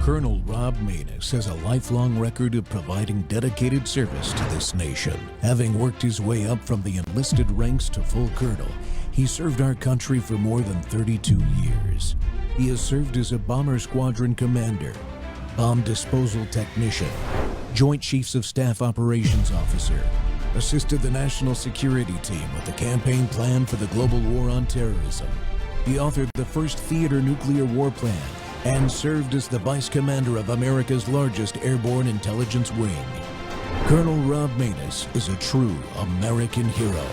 Colonel Rob Maness has a lifelong record of providing dedicated service to this nation. Having worked his way up from the enlisted ranks to full colonel, he served our country for more than 32 years. He has served as a bomber squadron commander, bomb disposal technician, Joint Chiefs of Staff Operations Officer, assisted the National Security Team with the campaign plan for the global war on terrorism. He authored the first theater nuclear war plan and served as the Vice Commander of America's largest airborne intelligence wing. Colonel Rob Maness is a true American hero.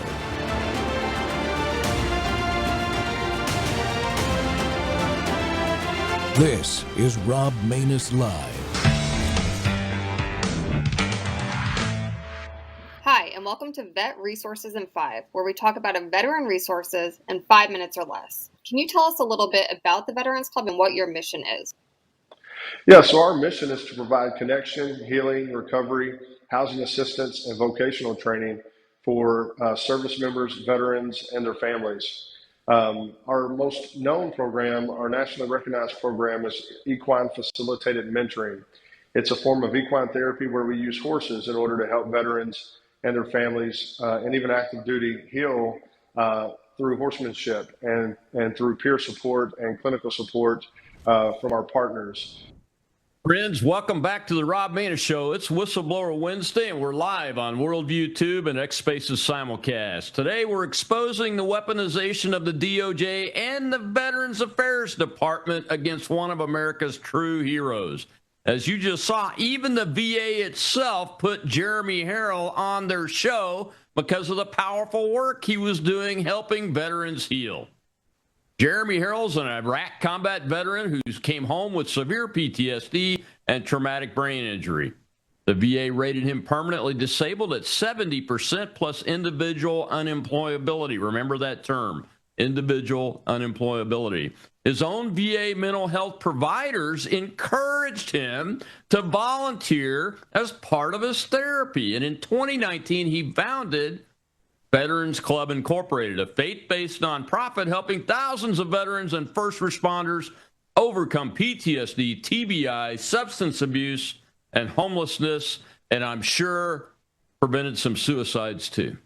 This is Rob Maness Live. Hi, and welcome to Vet Resources in 5, where we talk about a veteran resources in 5 minutes or less. Can you tell us a little bit about the Veterans Club and what your mission is? Yeah, so our mission is to provide connection, healing, recovery, housing assistance, and vocational training for service members, veterans, and their families. Our most known program, our nationally recognized program, is Equine Facilitated Mentoring. It's a form of equine therapy where we use horses in order to help veterans and their families and even active duty heal through horsemanship and through peer support and clinical support from our partners. Friends, welcome back to the Rob Maness Show. It's Whistleblower Wednesday, and we're live on Worldview Tube and X Spaces simulcast. Today, we're exposing the weaponization of the DOJ and the Veterans Affairs Department against one of America's true heroes. As you just saw, even the VA itself put Jeremy Harrell on their show because of the powerful work he was doing helping veterans heal. Jeremy Harrell's an Iraq combat veteran who came home with severe PTSD and traumatic brain injury. The VA rated him permanently disabled at 70% plus individual unemployability. Remember that term, individual unemployability. His own VA mental health providers encouraged him to volunteer as part of his therapy. And in 2019, he founded Veterans Club Incorporated, a faith-based nonprofit helping thousands of veterans and first responders overcome PTSD, TBI, substance abuse, and homelessness, and I'm sure prevented some suicides too.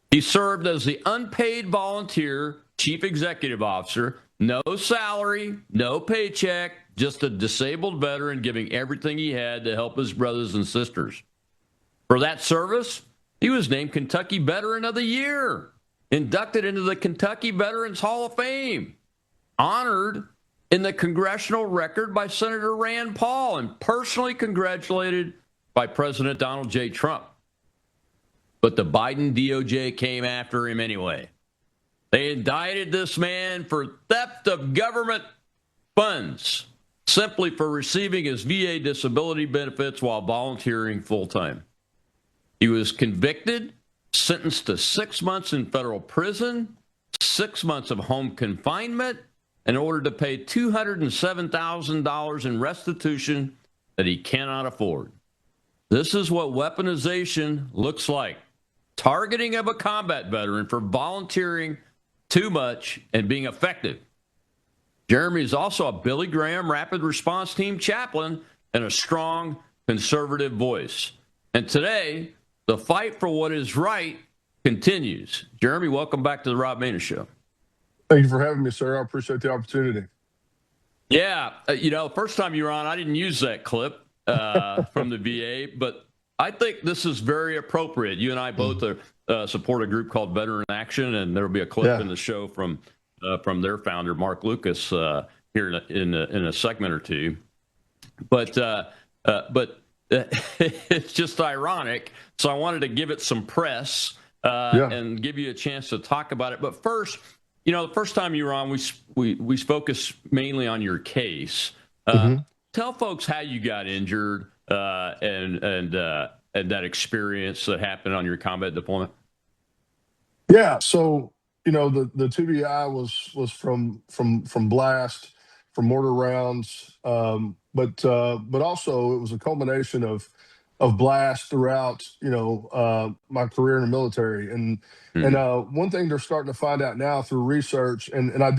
He served as the unpaid volunteer chief executive officer, no salary, no paycheck, just a disabled veteran giving everything he had to help his brothers and sisters. For that service, he was named Kentucky Veteran of the Year, inducted into the Kentucky Veterans Hall of Fame, honored in the congressional record by Senator Rand Paul, and personally congratulated by President Donald J. Trump. But the Biden DOJ came after him anyway. They indicted this man for theft of government funds, simply for receiving his VA disability benefits while volunteering full-time. He was convicted, sentenced to 6 months in federal prison, 6 months of home confinement, in order to pay $207,000 in restitution that he cannot afford. This is what weaponization looks like. Targeting of a combat veteran for volunteering too much and being effective. Jeremy is also a Billy Graham Rapid Response Team chaplain and a strong conservative voice. And today, the fight for what is right continues. Jeremy, welcome back to the Rob Maness Show. Thank you for having me, sir. I appreciate the opportunity. Yeah, first time you were on, I didn't use that clip from the VA, but I think this is very appropriate. You and I both support a group called Veteran Action, and there will be a clip in the show from their founder, Mark Lucas, here in a segment or two. But it's just ironic. So I wanted to give it some press and give you a chance to talk about it. But first, the first time you were on, we focused mainly on your case. Tell folks how you got injured and that experience that happened on your combat deployment. Yeah. So, the TBI was from blast, from mortar rounds, but also it was a culmination of blast throughout, my career in the military. And one thing they're starting to find out now through research, and I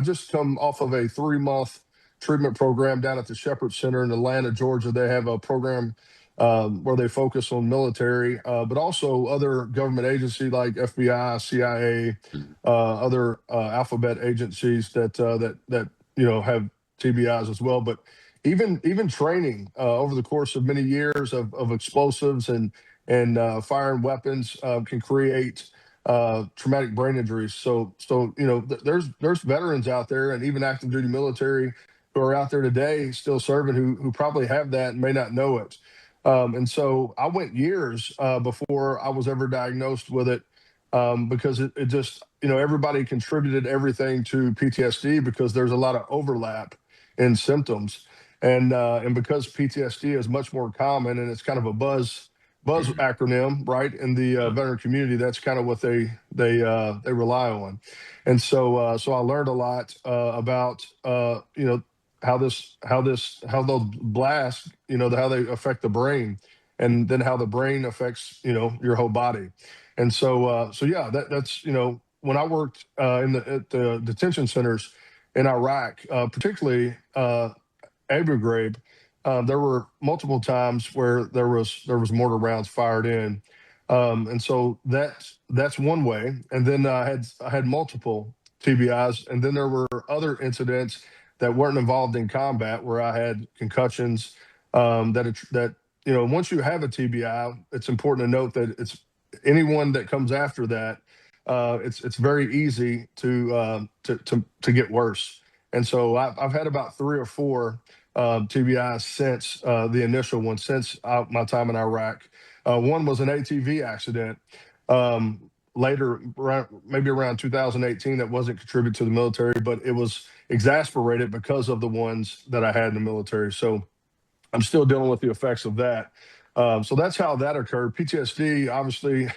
just come off of a 3-month treatment program down at the Shepherd Center in Atlanta, Georgia. They have a program where they focus on military, but also other government agencies like FBI, CIA, other alphabet agencies that have TBIs as well. But even training over the course of many years of explosives and firing weapons can create traumatic brain injuries. So there's veterans out there and even active duty military who are out there today still serving who probably have that and may not know it. And so I went years before I was ever diagnosed with it, because it just, everybody contributed everything to PTSD because there's a lot of overlap in symptoms. And because PTSD is much more common and it's kind of a buzz acronym, right? In the veteran community, that's kind of what they rely on. And so I learned a lot about how those blasts, how they affect the brain, and then how the brain affects your whole body. And so yeah, that's when I worked at the detention centers in Iraq, particularly Abu Ghraib, there were multiple times where there was mortar rounds fired in, and so that's one way. And then I had multiple TBIs, and then there were other incidents that weren't involved in combat where I had concussions. That once you have a TBI, it's important to note that it's anyone that comes after that. It's very easy to get worse. And so I've had about 3 or 4 TBIs since the initial one, since my time in Iraq. One was an ATV accident later, maybe around 2018, that wasn't contributed to the military, but it was exasperated because of the ones that I had in the military. So I'm still dealing with the effects of that. So that's how that occurred. PTSD obviously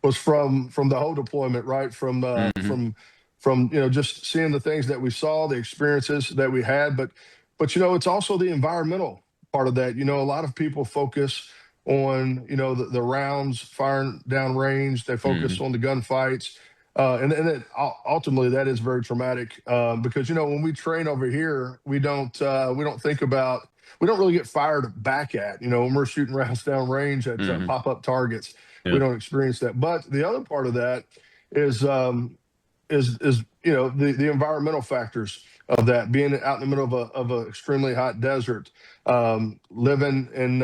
was from the whole deployment, right? From just seeing the things that we saw, the experiences that we had, but it's also the environmental part of that. A lot of people focus on the rounds firing down range. They focus on the gunfights, and ultimately that is very traumatic because when we train over here, we don't think about. We don't really get fired back at, when we're shooting rounds down range at pop-up targets. Yeah. We don't experience that. But the other part of that is the environmental factors of that, being out in the middle of a extremely hot desert, living in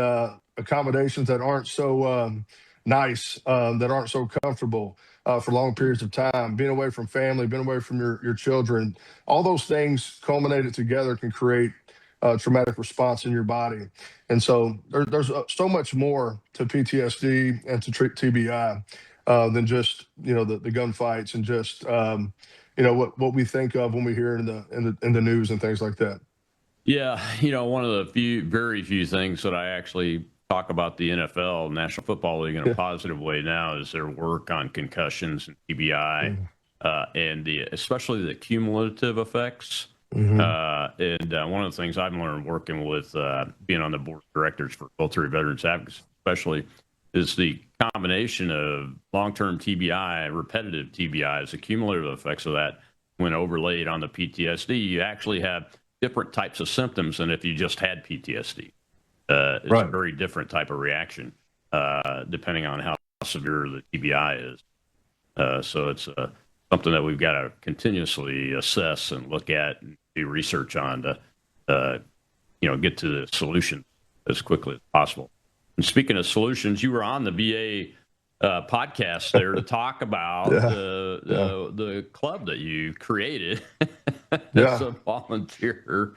accommodations that aren't so nice, that aren't so comfortable for long periods of time, being away from family, being away from your children. All those things culminated together can create traumatic response in your body. And so there's so much more to PTSD and to TBI than just the gunfights and just what we think of when we hear it in the news and things like that. Yeah, one of the very few things that I actually talk about the NFL, National Football League, in a positive way now is their work on concussions and TBI, and especially the cumulative effects. And one of the things I've learned working with being on the board of directors for Military Veterans Advocacy, especially, is the combination of long-term TBI, repetitive TBIs, the cumulative effects of that when overlaid on the PTSD. You actually have different types of symptoms than if you just had PTSD. It's a very different type of reaction depending on how severe the TBI is. So it's something that we've got to continuously assess and look at and do research on to get to the solution as quickly as possible. And speaking of solutions, you were on the VA podcast there to talk about the club that you created as a volunteer.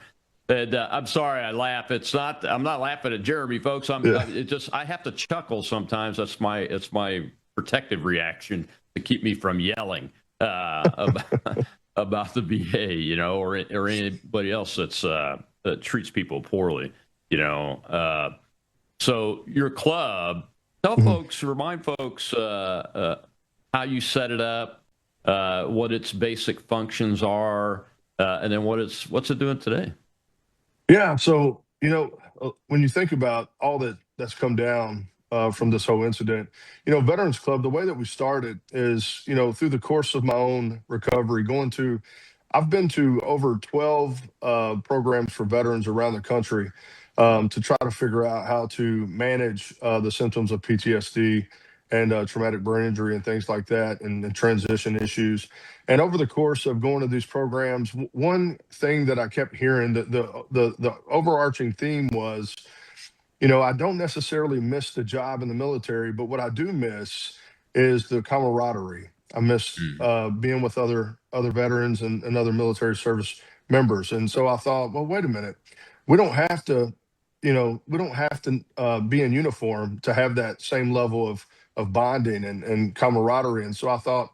And I'm sorry, I laugh. I'm not laughing at Jeremy, folks. I have to chuckle sometimes. It's my protective reaction to keep me from yelling about the VA, or anybody else that treats people poorly, So your club, remind folks how you set it up, what its basic functions are, and then what's it doing today? Yeah. So, when you think about all that's come down from this whole incident, Veterans Club, the way that we started is, through the course of my own recovery, going to I've been to over 12 programs for veterans around the country to try to figure out how to manage the symptoms of PTSD and traumatic brain injury and things like that, and transition issues. And over the course of going to these programs, one thing that I kept hearing, that the overarching theme was, I don't necessarily miss the job in the military, but what I do miss is the camaraderie. I miss Mm. being with other veterans and other military service members. And so I thought, well, wait a minute, we don't have to, be in uniform to have that same level of bonding and camaraderie. And so I thought,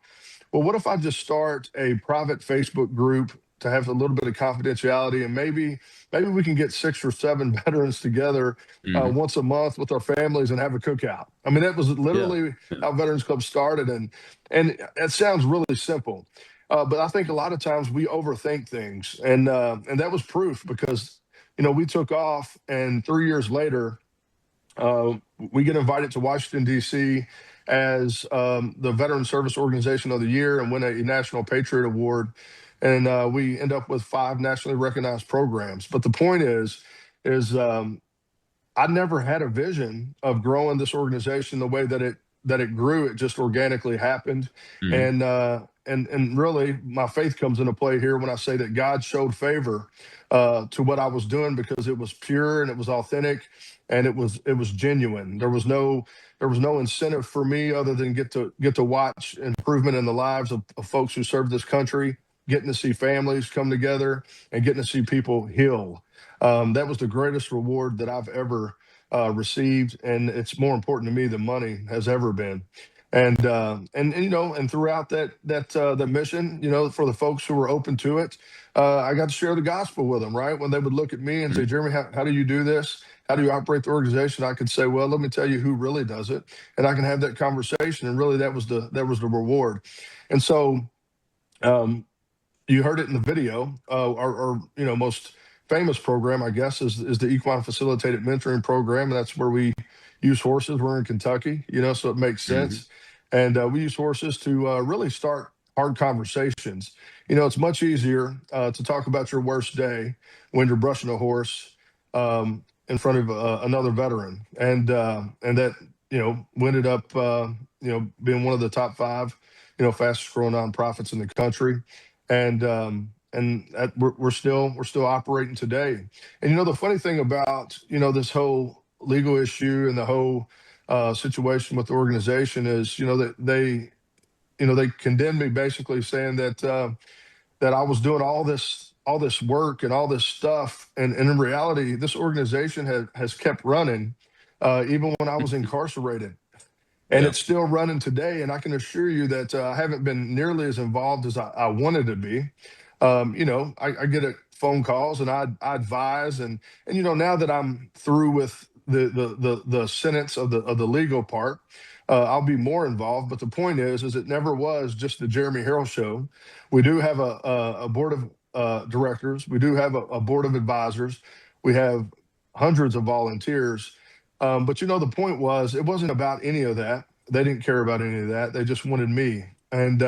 well, what if I just start a private Facebook group to have a little bit of confidentiality, and maybe we can get 6 or 7 veterans together Hmm. once a month with our families and have a cookout. I mean, that was Yeah. literally Yeah. how Veterans Club started, and it sounds really simple, but I think a lot of times we overthink things, and that was proof because we took off, and 3 years later, uh, we get invited to Washington D.C. as the Veteran Service Organization of the Year and win a National Patriot Award, and we end up with 5 nationally recognized programs. But the point is I never had a vision of growing this organization the way that it grew. It just organically happened, Hmm. and really my faith comes into play here when I say that God showed favor to what I was doing, because it was pure and it was authentic and it was genuine. There was no incentive for me other than get to watch improvement in the lives of folks who serve this country, getting to see families come together and getting to see people heal. That was the greatest reward that I've ever received, and it's more important to me than money has ever been. And throughout that mission, for the folks who were open to it, I got to share the gospel with them. Right when they would look at me and say, "Jeremy, how do you do this? How do you operate the organization?" I could say, "Well, let me tell you who really does it," and I can have that conversation. And really, that was the reward. And so. Um, you heard it in the video. Our most famous program, I guess, is the Equine Facilitated Mentoring Program, and that's where we use horses. We're in Kentucky, so it makes Hmm. sense, and we use horses to really start hard conversations. It's much easier to talk about your worst day when you're brushing a horse in front of another veteran, and that we ended up being one of the top 5 fastest growing nonprofits in the country, and that we're still operating today. And the funny thing about this whole legal issue and the whole situation with the organization is that they condemned me, basically saying that I was doing all this work and all this stuff, and in reality, this organization has kept running even when I was incarcerated, and Yeah. it's still running today. And I can assure you that I haven't been nearly as involved as I wanted to be. I get phone calls, and I advise, and now that I'm through with the sentence of the legal part, I'll be more involved. But the point is it never was just the Jeremy Harrell show. We do have a board of directors. We do have a board of advisors. We have hundreds of volunteers. But the point was, it wasn't about any of that. They didn't care about any of that. They just wanted me, and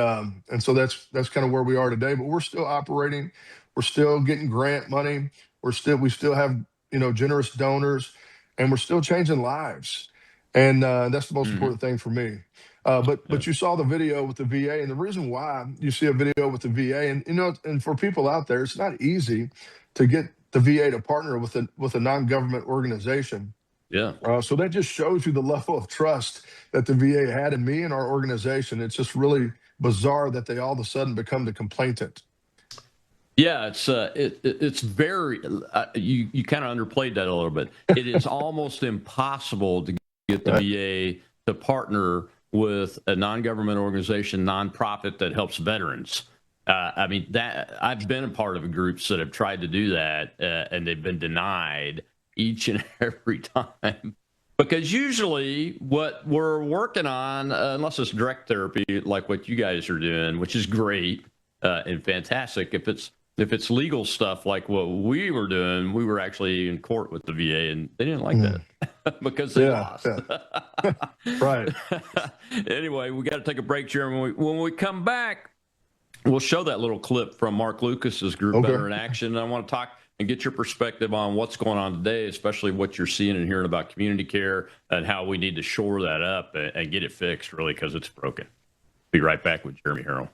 so that's kind of where we are today. But we're still operating. We're still getting grant money. We still have generous donors, and we're still changing lives. And that's the most Hmm. important thing for me. But you saw the video with the VA, and the reason why you see a video with the VA, and for people out there, it's not easy to get the VA to partner with a non-government organization. Yeah. So that just shows you the level of trust that the VA had in me and our organization. It's just really bizarre that they all of a sudden become the complainant. Yeah, it's very you kind of underplayed that a little bit. It is almost impossible to get the Right. VA to partner with a non-government organization, nonprofit that helps veterans. I mean, that I've been a part of groups that have tried to do that, and they've been denied each and every time. Because usually, what we're working on, unless it's direct therapy like what you guys are doing, which is great and fantastic, if it's legal stuff like what we were doing, we were actually in court with the VA, and they didn't like Mhm. that because they Yeah, lost. yeah. Right. Anyway, we got to take a break, Jeremy. When we come back, We'll show that little clip from Mark Lucas's group, Okay. Veteran Action. And I want to talk and get your perspective on what's going on today, especially what you're seeing and hearing about community care and how we need to shore that up and get it fixed, really, because it's broken. Be right back with Jeremy Harrell.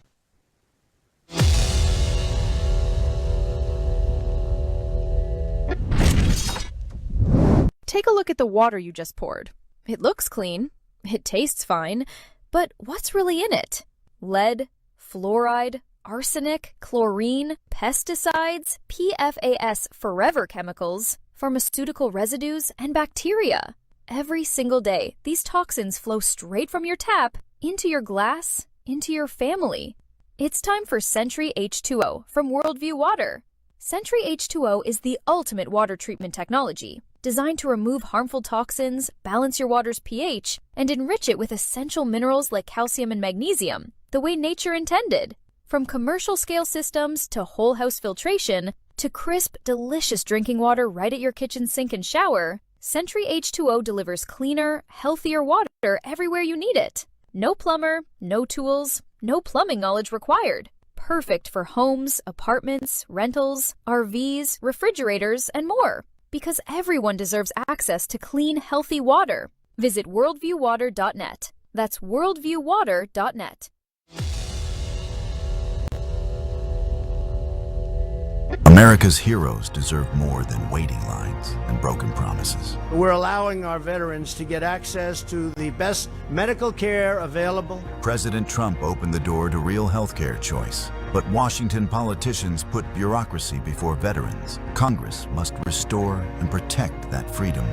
Take a look at the water you just poured. It looks clean. It tastes fine. But what's really in it? Lead, fluoride, arsenic, chlorine, pesticides, PFAS forever chemicals, pharmaceutical residues, and bacteria. Every single day, these toxins flow straight from your tap into your glass, into your family. It's time for Sentry H2O from Worldview Water. Sentry H2O is the ultimate water treatment technology, designed to remove harmful toxins, balance your water's pH, and enrich it with essential minerals like calcium and magnesium, the way nature intended. From commercial-scale systems to whole house filtration to crisp, delicious drinking water right at your kitchen sink and shower, Sentry H2O delivers cleaner, healthier water everywhere you need it. No plumber, no tools, no plumbing knowledge required. Perfect for homes, apartments, rentals, RVs, refrigerators, and more. Because everyone deserves access to clean, healthy water. Visit worldviewwater.net. That's worldviewwater.net. America's heroes deserve more than waiting lines and broken promises. We're allowing our veterans to get access to the best medical care available. President Trump opened the door to real healthcare choice, but Washington politicians put bureaucracy before veterans. Congress must restore and protect that freedom.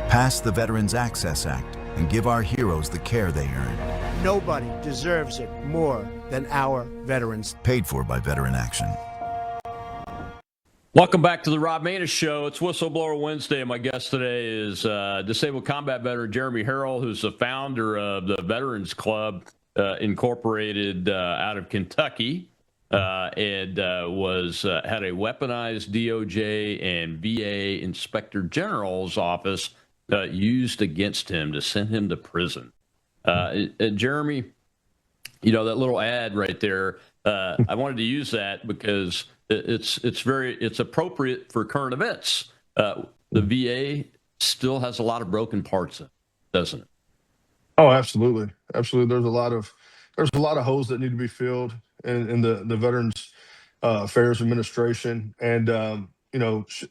Pass the Veterans Access Act and give our heroes the care they earn. Nobody deserves it more than our veterans. Paid for by Veteran Action. Welcome back to the Rob Maness Show. It's Whistleblower Wednesday, and my guest today is disabled combat veteran Jeremy Harrell, who's the founder of the Veterans Club Incorporated out of Kentucky, and had a weaponized DOJ and VA Inspector General's office used against him to send him to prison. Jeremy, you know, that little ad right there, I wanted to use that because it's appropriate for current events. The VA still has a lot of broken parts in it, doesn't it? Oh, absolutely. Absolutely. There's a lot of holes that need to be filled in the Veterans Affairs Administration. And,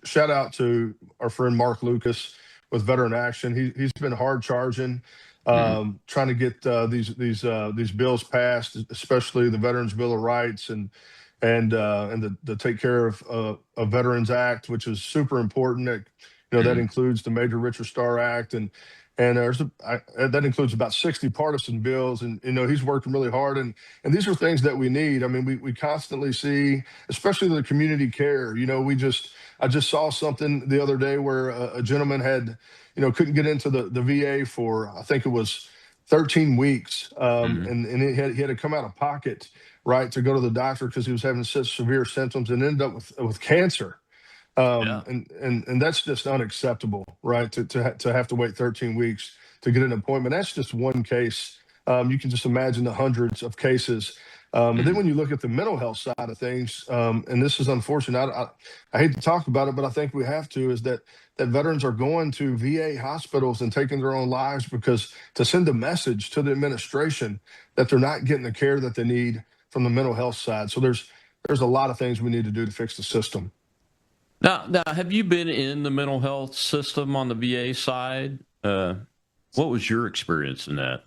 shout out to our friend Mark Lucas with Veteran Action. He's been hard charging, trying to get these bills passed, especially the Veterans Bill of Rights and the Take Care of Veterans Act, which is super important. That includes the Major Richard Starr Act, and that includes about 60 partisan bills. And he's working really hard, and these are things that we need. I mean, we constantly see, especially the community care. I just saw something the other day where a gentleman had couldn't get into the VA for, I think it was 13 weeks, and he had to come out of pocket, right, to go to the doctor because he was having such severe symptoms and ended up with cancer. And that's just unacceptable, right? To have to wait 13 weeks to get an appointment. That's just one case. You can just imagine the hundreds of cases. And then when you look at the mental health side of things, and this is unfortunate, I hate to talk about it, but I think we have to, is that veterans are going to VA hospitals and taking their own lives because to send a message to the administration that they're not getting the care that they need from the mental health side. So there's a lot of things we need to do to fix the system. Now, have you been in the mental health system on the VA side? What was your experience in that?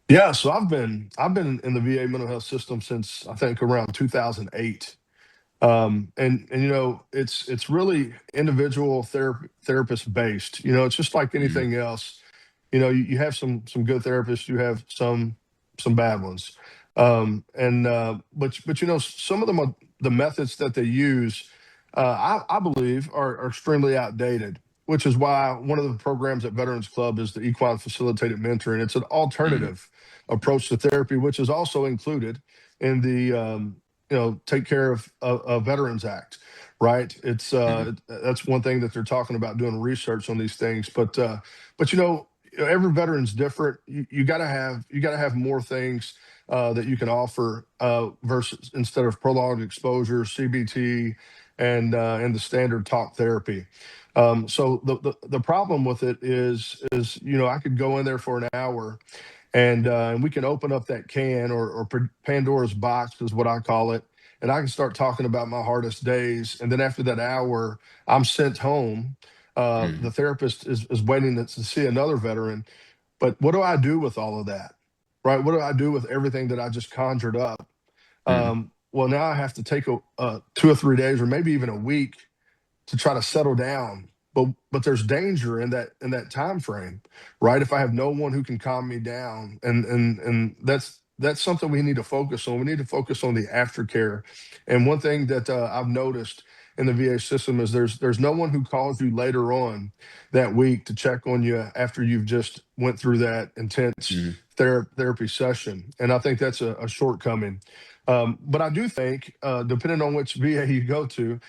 Yeah, so I've been in the VA mental health system since I think around 2008, and it's really individual therapist based. It's just like anything else. You have some good therapists, you have some bad ones, but some of the methods that they use, I believe are extremely outdated. Which is why one of the programs at Veterans Club is the Equine Facilitated Mentoring. It's an alternative approach to therapy, which is also included in the Take Care of Veterans Act, right? It's that's one thing that they're talking about, doing research on these things. But every veteran's different. You got to have more things that you can offer versus instead of prolonged exposure, CBT, and the standard talk therapy. So the problem with it is I could go in there for an hour and we can open up that can or Pandora's box is what I call it, and I can start talking about my hardest days. And then after that hour, I'm sent home. The therapist is waiting to see another veteran. But what do I do with all of that? Right? What do I do with everything that I just conjured up? Well, now I have to take 2 or 3 days, or maybe even a week, to try to settle down. But there's danger in that time frame, right? If I have no one who can calm me down, and that's something we need to focus on. We need to focus on the aftercare. And one thing that I've noticed in the VA system is there's no one who calls you later on that week to check on you after you've just went through that intense therapy session. And I think that's a shortcoming. But I do think, depending on which VA you go to,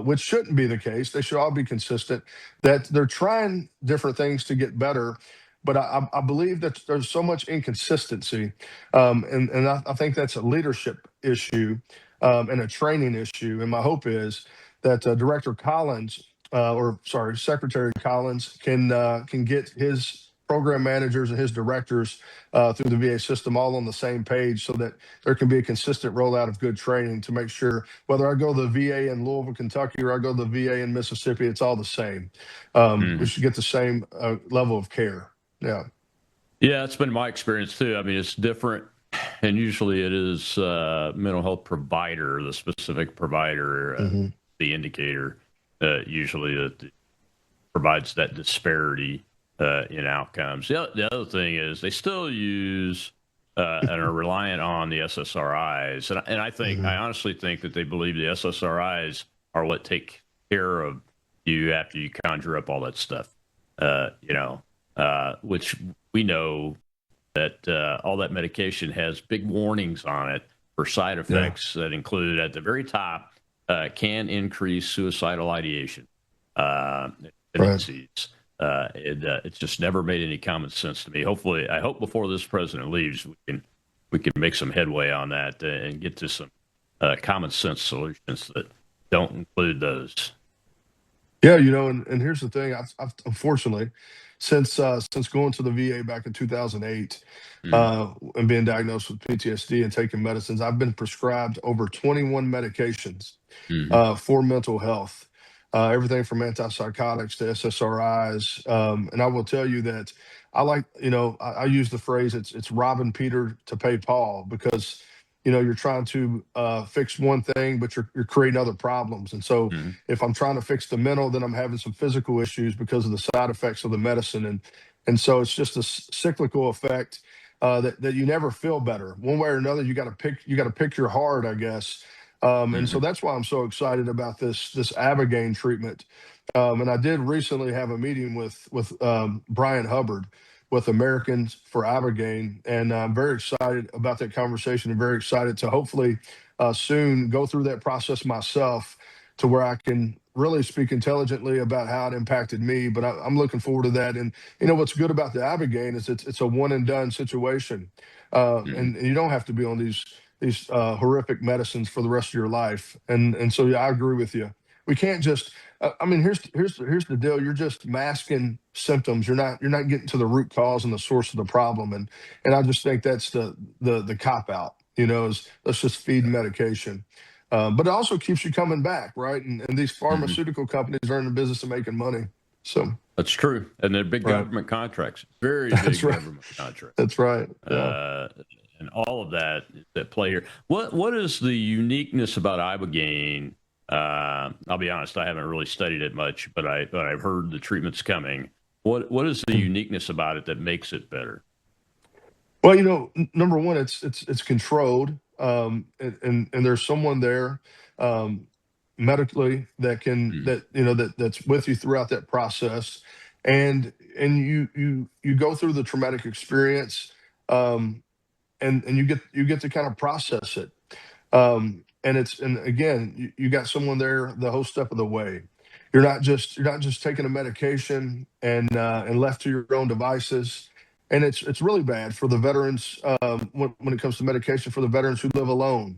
which shouldn't be the case, they should all be consistent, that they're trying different things to get better. But I believe that there's so much inconsistency. And I think that's a leadership issue and a training issue. And my hope is that Director Collins, or sorry, Secretary Collins can get his program managers and his directors through the VA system all on the same page so that there can be a consistent rollout of good training to make sure whether I go to the VA in Louisville, Kentucky, or I go to the VA in Mississippi, it's all the same. We should get the same level of care. Yeah. Yeah, that's been my experience too. I mean, it's different, and usually it is mental health provider, the specific provider, the indicator, usually that provides that disparity in outcomes. The other thing is they still use and are reliant on the SSRIs, and I think I honestly think that they believe the SSRIs are what take care of you after you conjure up all that stuff. Which we know that all that medication has big warnings on it for side effects that include at the very top can increase suicidal ideation tendencies. It's just never made any common sense to me. I hope before this president leaves, we can make some headway on that and get to some common sense solutions that don't include those. Yeah, and here's the thing. I've unfortunately, since going to the VA back in 2008 and being diagnosed with PTSD and taking medicines, I've been prescribed over 21 medications for mental health. Everything from antipsychotics to SSRIs. And I will tell you that I use the phrase, it's robbing Peter to pay Paul, because, you're trying to fix one thing, but you're creating other problems. And so if I'm trying to fix the mental, then I'm having some physical issues because of the side effects of the medicine. And so it's just a cyclical effect that you never feel better. One way or another, you got to pick your heart, I guess. And so that's why I'm so excited about this Ibogaine treatment. And I did recently have a meeting with Brian Hubbard with Americans for Ibogaine, and I'm very excited about that conversation and very excited to hopefully soon go through that process myself to where I can really speak intelligently about how it impacted me. But I'm looking forward to that. And what's good about the Ibogaine is it's a one and done situation, and you don't have to be on these horrific medicines for the rest of your life. And so, yeah, I agree with you. We can't just, here's the deal. You're just masking symptoms. You're not getting to the root cause and the source of the problem. And I just think that's the cop out, is let's just feed medication. But it also keeps you coming back, right? And these pharmaceutical companies are in the business of making money. So that's true. And they're big government contracts, very big government contracts. That's right. Yeah. And all of that play here. What is the uniqueness about Ibogaine? I'll be honest, I haven't really studied it much, but I've heard the treatment's coming. What is the uniqueness about it that makes it better? Well, number one, it's controlled, and there's someone there medically that's with you throughout that process, and you go through the traumatic experience. And you get to kind of process it. And again, you got someone there the whole step of the way. You're not just taking a medication and left to your own devices. And it's really bad for the veterans when it comes to medication for the veterans who live alone.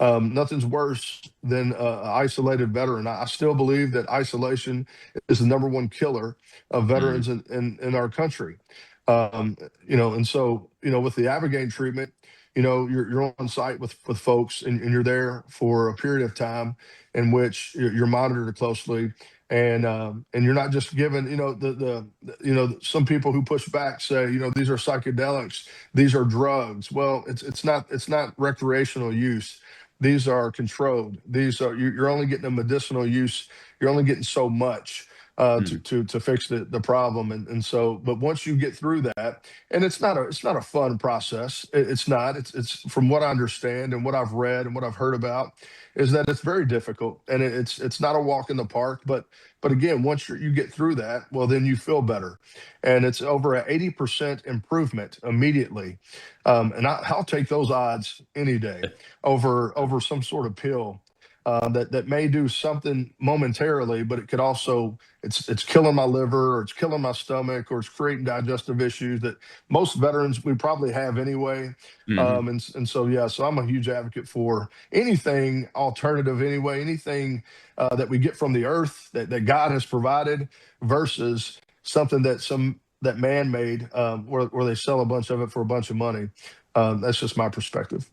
Nothing's worse than an isolated veteran. I still believe that isolation is the number one killer of Mm. veterans in our country. Um, and so, with the Abigail treatment, you're on site with folks, and you're there for a period of time in which you're monitored closely. And you're not just given, some people who push back say, these are psychedelics, these are drugs. Well, it's not recreational use. These are controlled. These are you're only getting a medicinal use. You're only getting so much Mm. to fix the problem. And so, but once you get through that, and it's not a fun process. It's not. It's from what I understand and what I've read and what I've heard about is that it's very difficult, and it's not a walk in the park. But again, once you get through that, well, then you feel better, and it's over an 80% improvement immediately. And I'll take those odds any day over some sort of pill that may do something momentarily, but it could also it's killing my liver, or it's killing my stomach, or it's creating digestive issues that most veterans we probably have anyway. Hmm. And so yeah, so I'm a huge advocate for anything alternative anyway, anything that we get from the earth that God has provided versus something that man made where they sell a bunch of it for a bunch of money. That's just my perspective.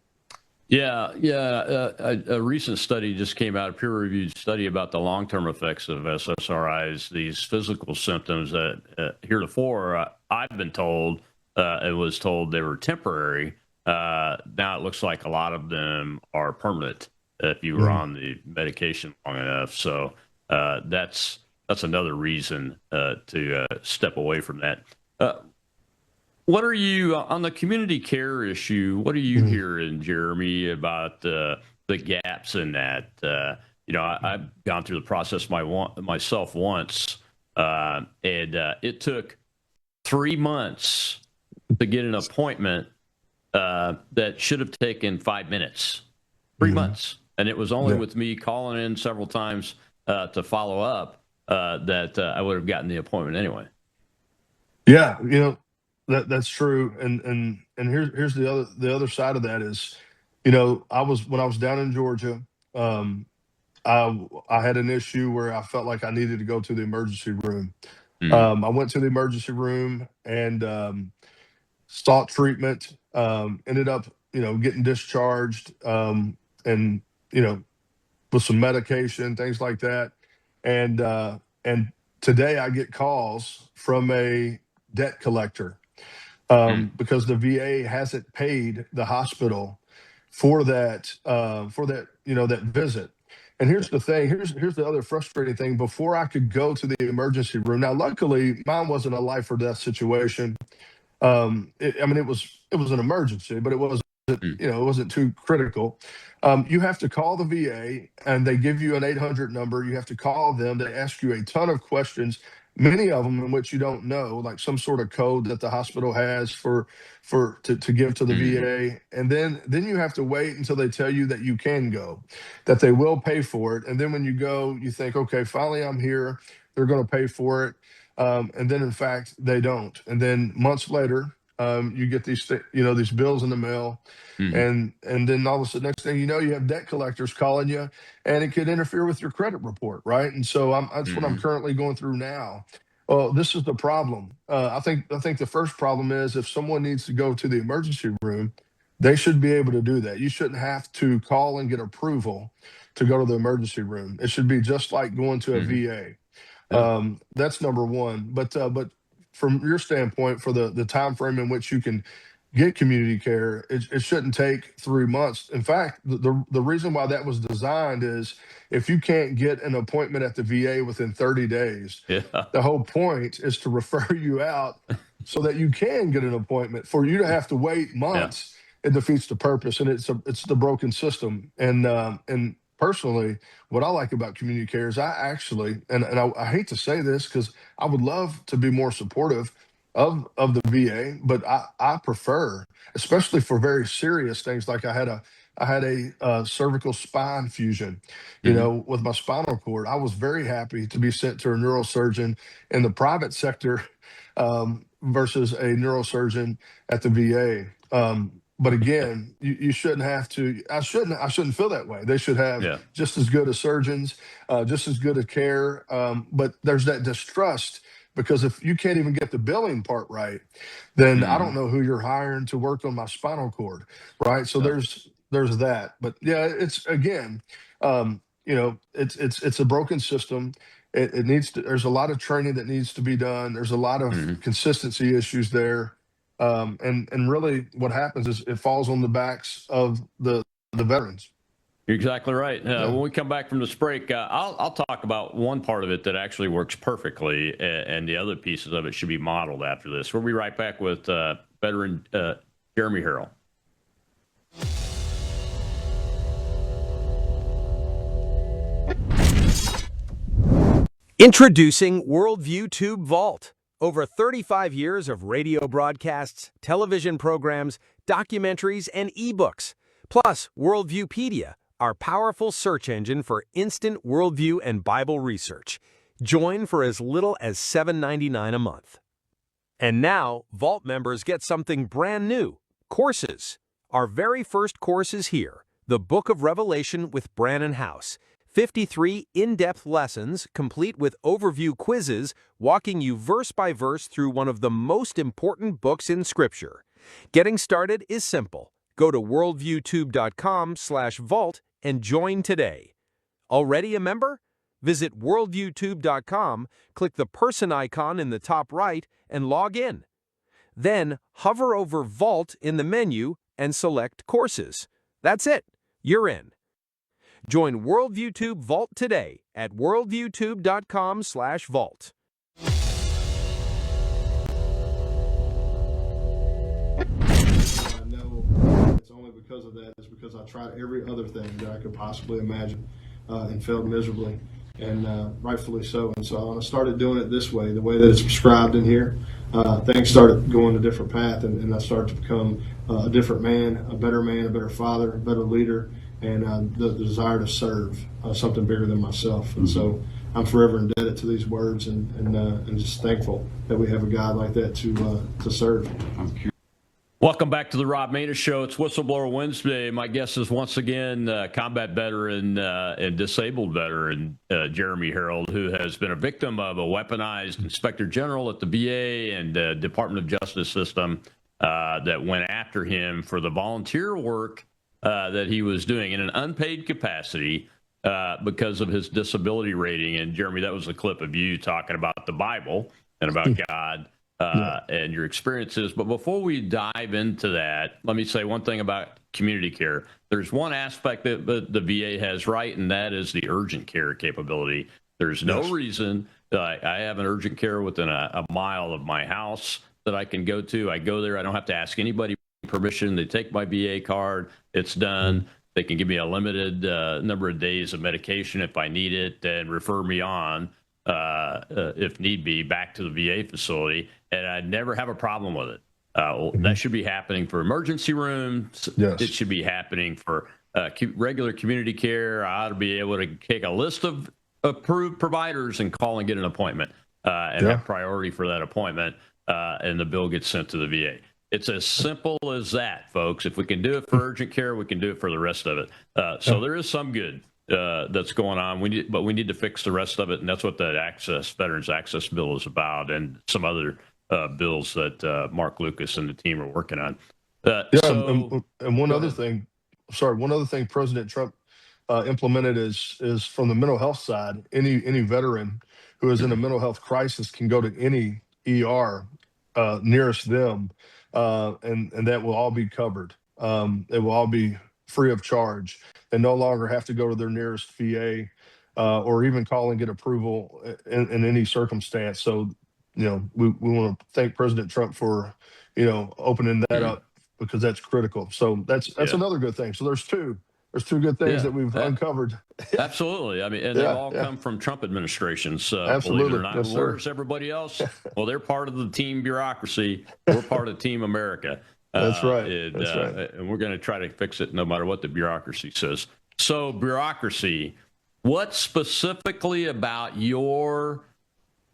Yeah, yeah. A recent study just came out, a peer-reviewed study about the long-term effects of SSRIs, these physical symptoms that heretofore I've been told, it was told they were temporary. Now it looks like a lot of them are permanent if you were Mm. on the medication long enough. So that's another reason to step away from that. What are you on the community care issue? What are you Mm. hearing, Jeremy, about the gaps in that? I've gone through the process myself once, and it took 3 months to get an appointment that should have taken 5 minutes. Three Mm. months, and it was only Yeah. with me calling in several times to follow up that I would have gotten the appointment anyway. Yeah, that's true. And here's the other side of that is, when I was down in Georgia, um, I had an issue where I felt like I needed to go to the emergency room. Mm. I went to the emergency room and sought treatment. Ended up, getting discharged, and you know with some medication, things like that. And today I get calls from a debt collector Mm. because the VA hasn't paid the hospital for that that visit. And here's the thing. Here's the other frustrating thing. Before I could go to the emergency room, now luckily mine wasn't a life or death situation. I mean, it was an emergency, but Mm. it wasn't too critical. You have to call the VA, and they give you an 800 number. You have to call them. They ask you a ton of questions, many of them in which you don't know, like some sort of code that the hospital has to give to the Mm. VA, and then you have to wait until they tell you that you can go, that they will pay for it. And then when you go, you think, okay, finally I'm here. They're going to pay for it. And then in fact they don't. And then months later, you get these bills in the mail, Mm. and then all of a sudden, next thing you know, you have debt collectors calling you, and it could interfere with your credit report, right? And so that's what I'm Mm. currently going through now. Well, this is the problem. I think the first problem is if someone needs to go to the emergency room, they should be able to do that. You shouldn't have to call and get approval to go to the emergency room. It should be just like going to a Mm. VA. Yeah. That's number one. But from your standpoint, for the time frame in which you can get community care, it shouldn't take 3 months. In fact, the reason why that was designed is if you can't get an appointment at the VA within 30 days, Yeah. the whole point is to refer you out so that you can get an appointment. For you to have to wait Yeah. months, it defeats the purpose, and it's the broken system. And personally, what I like about community care is I actually, and I hate to say this because I would love to be more supportive of the VA, but I prefer, especially for very serious things, like I had a cervical spine fusion, Mm. with my spinal cord. I was very happy to be sent to a neurosurgeon in the private sector, versus a neurosurgeon at the VA. But again, you shouldn't have to. I shouldn't feel that way. They should have Yeah. just as good as surgeons, just as good as care. But there's that distrust because if you can't even get the billing part right, then I don't know who you're hiring to work on my spinal cord, right? So Yeah. there's that. But yeah, it's again, it's a broken system. It needs to. There's a lot of training that needs to be done. There's a lot of consistency issues there, and really, what happens is it falls on the backs of the veterans. You're exactly right. Yeah. When we come back from this break, I'll talk about one part of it that actually works perfectly, and the other pieces of it should be modeled after this. We'll be right back with veteran Jeremy Harrell. Introducing Worldview Tube Vault. Over 35 years of radio broadcasts, television programs, documentaries, and ebooks. Plus, Worldviewpedia, our powerful search engine for instant worldview and Bible research. Join for as little as $7.99 a month. And now, Vault members get something brand new, courses. Our very first course is here, the Book of Revelation with Brannon House. 53 in-depth lessons, complete with overview quizzes, walking you verse by verse through one of the most important books in Scripture. Getting started is simple. Go to worldviewtube.com/vault and join today. Already a member? Visit worldviewtube.com, click the person icon in the top right, and log in. Then hover over Vault in the menu and select Courses. That's it. You're in. Join WorldviewTube Vault today at worldviewtube.com/vault. I know it's only because of that. It's because I tried every other thing that I could possibly imagine and failed miserably, and rightfully so. And so when I started doing it this way, the way that it's prescribed in here, things started going a different path, and I started to become a different man, a better father, a better leader, and the desire to serve something bigger than myself. And so I'm forever indebted to these words, and just thankful that we have a God like that to serve. Welcome back to the Rob Maness Show. It's Whistleblower Wednesday. My guest is once again combat veteran and disabled veteran Jeremy Harrell, who has been a victim of a weaponized inspector general at the VA and Department of Justice system that went after him for the volunteer work that he was doing in an unpaid capacity because of his disability rating. And Jeremy, that was a clip of you talking about the Bible and about God and your experiences. But before we dive into that, let me say one thing about community care. There's one aspect that the VA has right, and that is the urgent care capability. There's no reason that I have an urgent care within a mile of my house that I can go to. I go there. I don't have to ask anybody permission. They take my VA card. It's done. They can give me a limited number of days of medication if I need it and refer me on, if need be, back to the VA facility. And I never have a problem with it. That should be happening for emergency rooms. Yes. It should be happening for regular community care. I ought to be able to take a list of approved providers and call and get an appointment and have priority for that appointment, and the bill gets sent to the VA. It's as simple as that, folks. If we can do it for urgent care, we can do it for the rest of it. So there is some good that's going on. But we need to fix the rest of it, and that's what that Veterans Access Bill is about, and some other bills that Mark Lucas and the team are working on. And one other thing President Trump implemented is from the mental health side. Any veteran who is in a mental health crisis can go to any ER nearest them. And that will all be covered. It will all be free of charge. They no longer have to go to their nearest VA or even call and get approval in any circumstance. So, we want to thank President Trump for, opening that up, because that's critical. So that's another good thing. So there's two good things that we've uncovered. Absolutely. I mean, and they've all come from Trump administrations, believe it or not. Yes, Where's everybody else? Well, they're part of the team bureaucracy. We're part of Team America. That's right. And we're going to try to fix it no matter what the bureaucracy says. So, bureaucracy, what specifically about your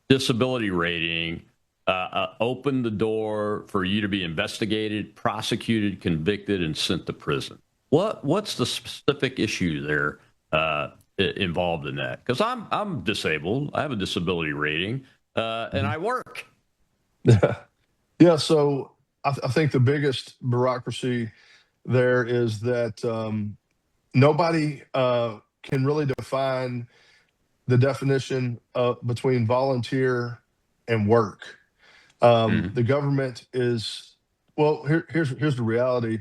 disability rating opened the door for you to be investigated, prosecuted, convicted, and sent to prison. What's the specific issue there involved in that? Because I'm disabled. I have a disability rating, and I work. Yeah. So I think the biggest bureaucracy there is that nobody can really define the definition between volunteer and work. The government is, well, here's the reality,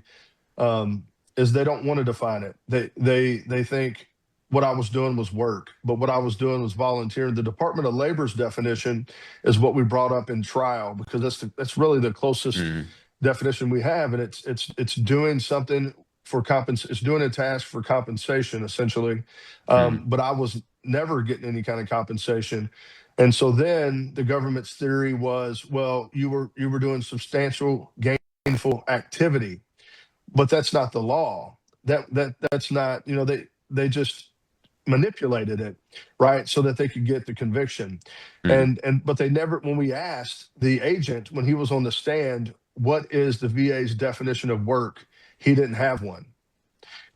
is they don't want to define it. They think what I was doing was work, but what I was doing was volunteering. The Department of Labor's definition is what we brought up in trial, because that's really the closest definition we have, and it's doing something for it's doing a task for compensation, essentially. But I was never getting any kind of compensation. And so then the government's theory was, well, you were doing substantial gainful activity, but that's not the law. That's not, they just manipulated it, right, so that they could get the conviction. But they never, when we asked the agent when he was on the stand, what is the VA's definition of work, he didn't have one.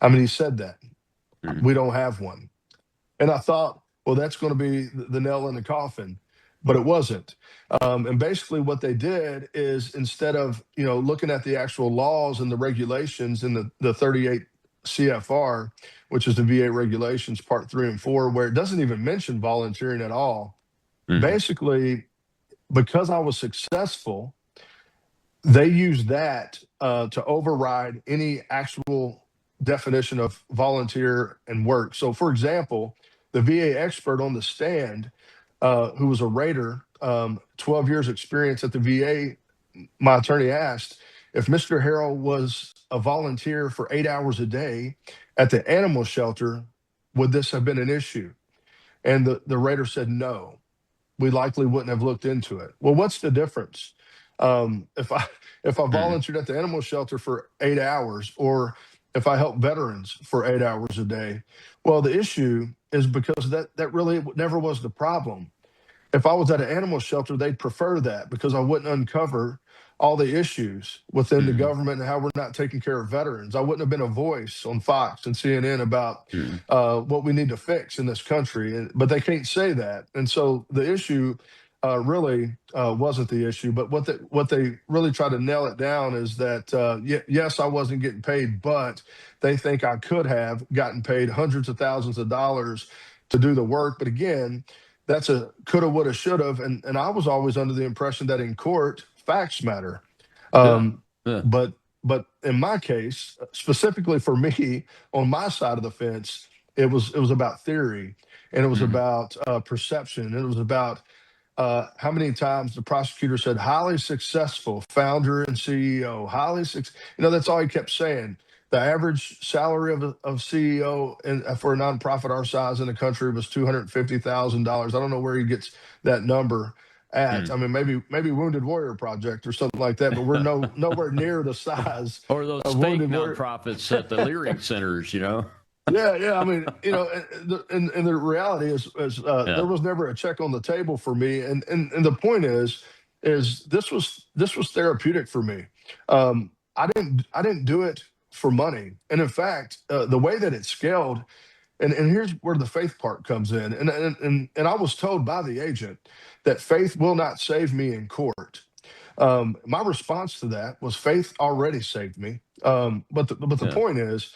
I mean, he said that we don't have one. And I thought, well, that's going to be the nail in the coffin, but it wasn't. And basically what they did is, instead of, looking at the actual laws and the regulations in the 38 CFR, which is the VA regulations, part 3 and 4, where it doesn't even mention volunteering at all. Basically, because I was successful, they used that to override any actual definition of volunteer and work. So, for example, the VA expert on the stand, who was a rater, 12 years experience at the VA, my attorney asked if Mr. Harrell was a volunteer for 8 hours a day at the animal shelter, would this have been an issue? And the rater said, no, we likely wouldn't have looked into it. Well, what's the difference? If I volunteered at the animal shelter for 8 hours, or if I help veterans for 8 hours a day, well, the issue is because that really never was the problem. If I was at an animal shelter, they'd prefer that, because I wouldn't uncover all the issues within the government and how we're not taking care of veterans. I wouldn't have been a voice on Fox and CNN about what we need to fix in this country, but they can't say that. And so the issue really wasn't the issue. But what they really try to nail it down is that, yes, I wasn't getting paid, but they think I could have gotten paid hundreds of thousands of dollars to do the work. But again, that's a coulda, woulda, shoulda. And I was always under the impression that in court, facts matter. But in my case, specifically for me, on my side of the fence, it was about theory, and it was about perception, and it was about how many times the prosecutor said highly successful founder and CEO, that's all he kept saying. The average salary of CEO for a nonprofit our size in the country was $250,000. I don't know where he gets that number at. I mean, maybe Wounded Warrior Project or something like that, but we're nowhere near the size or those of fake Wounded nonprofits at the Leering centers, Yeah. I mean, and the reality is there was never a check on the table for me. And the point is this was therapeutic for me. I didn't do it for money. And in fact, the way that it scaled, and here's where the faith part comes in. And I was told by the agent that faith will not save me in court. My response to that was faith already saved me. But the point is,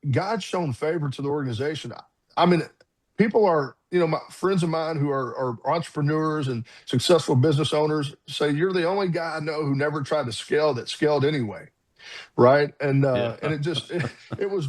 God's shown favor to the organization. I mean, people are, my friends of mine who are entrepreneurs and successful business owners say, you're the only guy I know who never tried to scale that scaled anyway. Right. And it was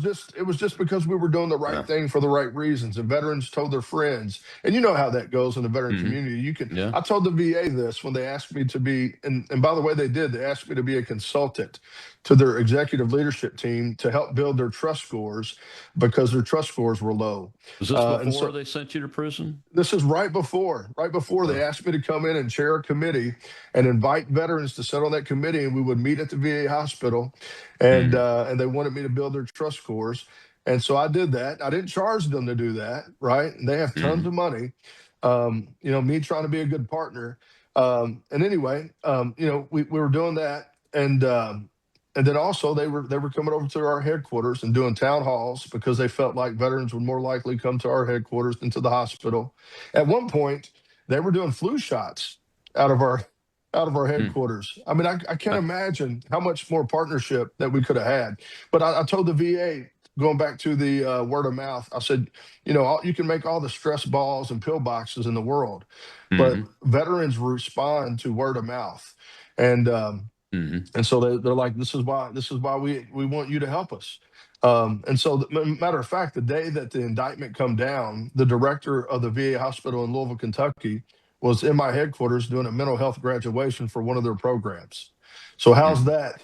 just because we were doing the right thing for the right reasons. And veterans told their friends, and you know how that goes in the veteran community. I told the VA this when they asked me to be, and by the way, they asked me to be a consultant to their executive leadership team to help build their trust scores, because their trust scores were low. Was this before they sent you to prison? This is right before they asked me to come in and chair a committee and invite veterans to sit on that committee, and we would meet at the VA hospital, and they wanted me to build their trust scores. And so I did that. I didn't charge them to do that, right? And they have tons of money. Me trying to be a good partner. And anyway, we were doing that, and then also they were coming over to our headquarters and doing town halls because they felt like veterans would more likely come to our headquarters than to the hospital. At one point, they were doing flu shots out of our headquarters. I mean, I can't imagine how much more partnership that we could have had. But I told the VA, going back to the word of mouth, I said, you can make all the stress balls and pill boxes in the world, but veterans respond to word of mouth, and and so they're like, this is why we want you to help us. And so, matter of fact, the day that the indictment come down, the director of the VA hospital in Louisville, Kentucky, was in my headquarters doing a mental health graduation for one of their programs. So how's that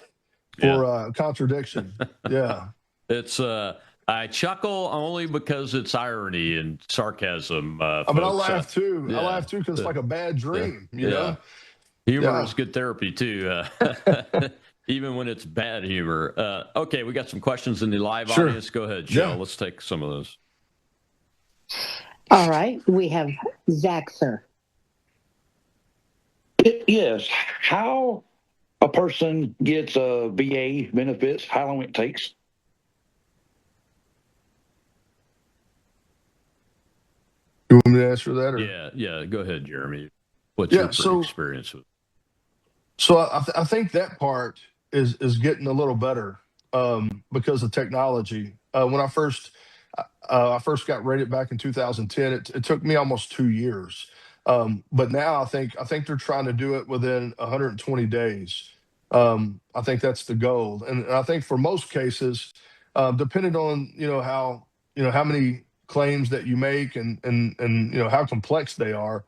for contradiction? Yeah. It's I chuckle only because it's irony and sarcasm. I mean, I laugh too. I laugh too because it's like a bad dream, you know? Humor is good therapy too, even when it's bad humor. Okay, we got some questions in the live audience. Go ahead, Jill. Let's take some of those. All right, we have Zach, sir. Yes. How a person gets VA benefits, how long it takes? You want me to answer that? Or? Yeah. Go ahead, Jeremy. What's your experience with? So I think that part is getting a little better because of technology. When I first got rated back in 2010, it took me almost 2 years. But now I think they're trying to do it within 120 days. I think that's the goal, and I think for most cases, depending on how many claims that you make and how complex they are,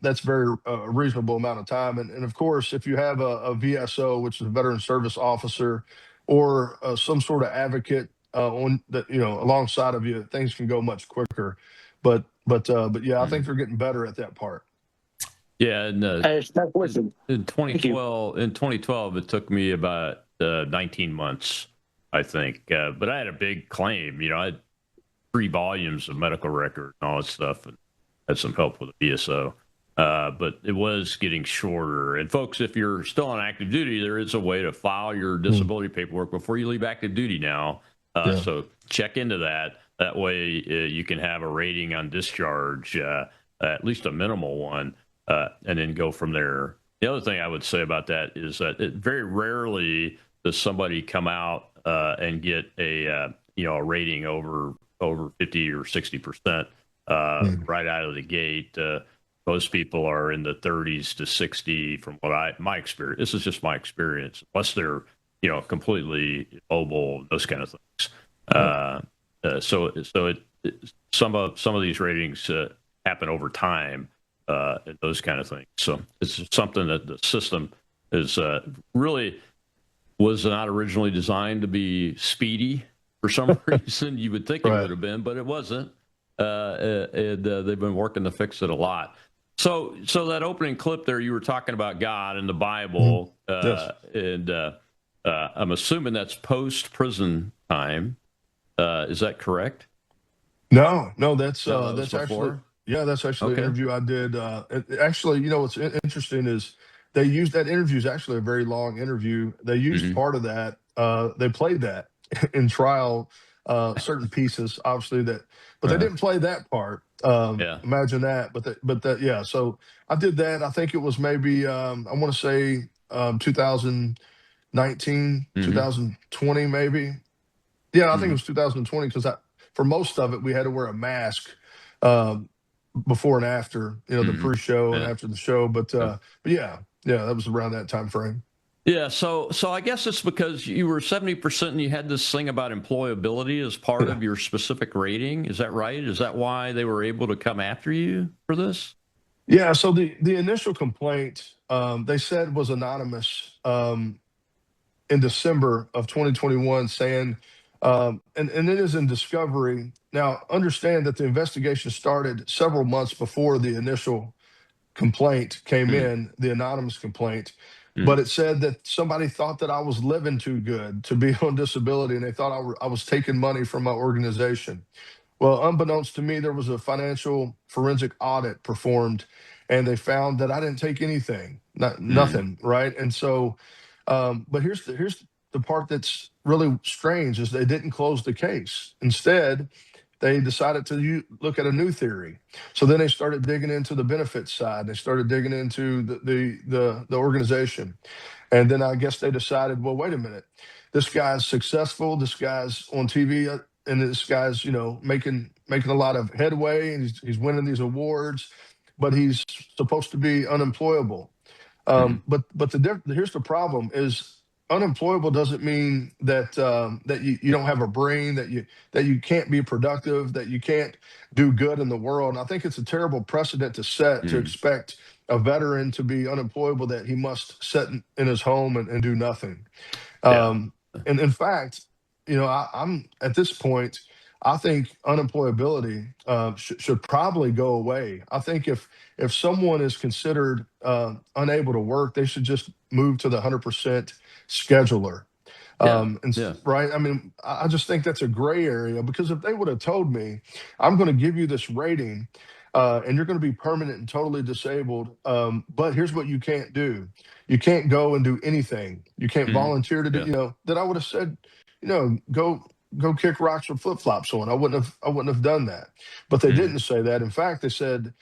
that's very reasonable amount of time. And of course, if you have a VSO, which is a veteran service officer, or some sort of advocate on that alongside of you, things can go much quicker. But yeah, I think they're getting better at that part. Yeah, and in 2012, it took me about 19 months, I think. But I had a big claim. I had 3 volumes of medical record and all that stuff, and had some help with the VSO. But it was getting shorter. And folks, if you're still on active duty, there is a way to file your disability paperwork before you leave active duty now. So check into that. That way you can have a rating on discharge, at least a minimal one, and then go from there. The other thing I would say about that is that very rarely does somebody come out and get a rating over 50 or 60% right out of the gate. Most people are in the 30s to 60 from my experience. This is just my experience, unless they're completely mobile, those kind of things. Some of these ratings happen over time, and those kind of things. So it's something that the system is really was not originally designed to be speedy for some reason. You would think it would have been, but it wasn't. And they've been working to fix it a lot. So that opening clip there, you were talking about God and the Bible, and I'm assuming that's post-prison time. Is that correct? No, that's was actually that's actually an interview I did. Actually, what's interesting is they used that interview is actually a very long interview. They used part of that. They played that in trial, certain pieces, obviously but they didn't play that part. Imagine that. But so I did that. I think it was maybe I want to say 2019, 2020, maybe. Yeah, I think it was 2020 because for most of it we had to wear a mask before and after, the pre-show and after the show. But yeah, that was around that time frame. Yeah, so I guess it's because you were 70% and you had this thing about employability as part of your specific rating. Is that right? Is that why they were able to come after you for this? Yeah, so the initial complaint they said was anonymous in December of 2021, saying, and it is in discovery. Now, understand that the investigation started several months before the initial complaint came in, the anonymous complaint. But it said that somebody thought that I was living too good to be on disability, and they thought I was taking money from my organization. Well, unbeknownst to me, there was a financial forensic audit performed, and they found that I didn't take anything, nothing, right? And so, but here's the part that's really strange is they didn't close the case. Instead, they decided to look at a new theory. So then they started digging into the benefits side. They started digging into the organization, and then I guess they decided, well, wait a minute, this guy's successful. This guy's on TV, and this guy's making a lot of headway, and he's winning these awards, but he's supposed to be unemployable. But here's the problem: is unemployable doesn't mean that that you don't have a brain, that you can't be productive, that you can't do good in the world. And I think it's a terrible precedent to set to expect a veteran to be unemployable, that he must sit in his home and do nothing. And in fact, I'm at this point, I think unemployability should probably go away. I think if someone is considered unable to work, they should just move to the 100% scheduler. Right. I mean, I just think that's a gray area, because if they would have told me, I'm going to give you this rating, and you're going to be permanent and totally disabled, but here's what you can't do: you can't go and do anything. You can't volunteer to do. That I would have said, go kick rocks with flip flops on. I wouldn't have done that. But they didn't say that. In fact, they said,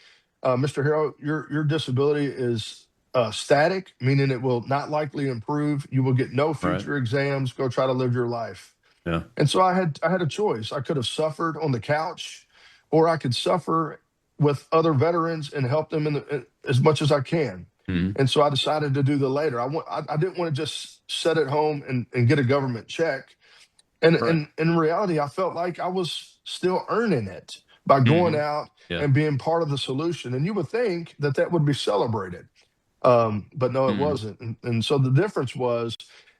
Mr. Harrell, your disability is static, meaning it will not likely improve. You will get no future exams. Go try to live your life. And so I had a choice. I could have suffered on the couch, or I could suffer with other veterans and help them as much as I can. And so I decided to do the later. I didn't want to just sit at home and get a government check. And in reality, I felt like I was still earning it by going out and being part of the solution. And you would think that would be celebrated. But no, it wasn't. And so the difference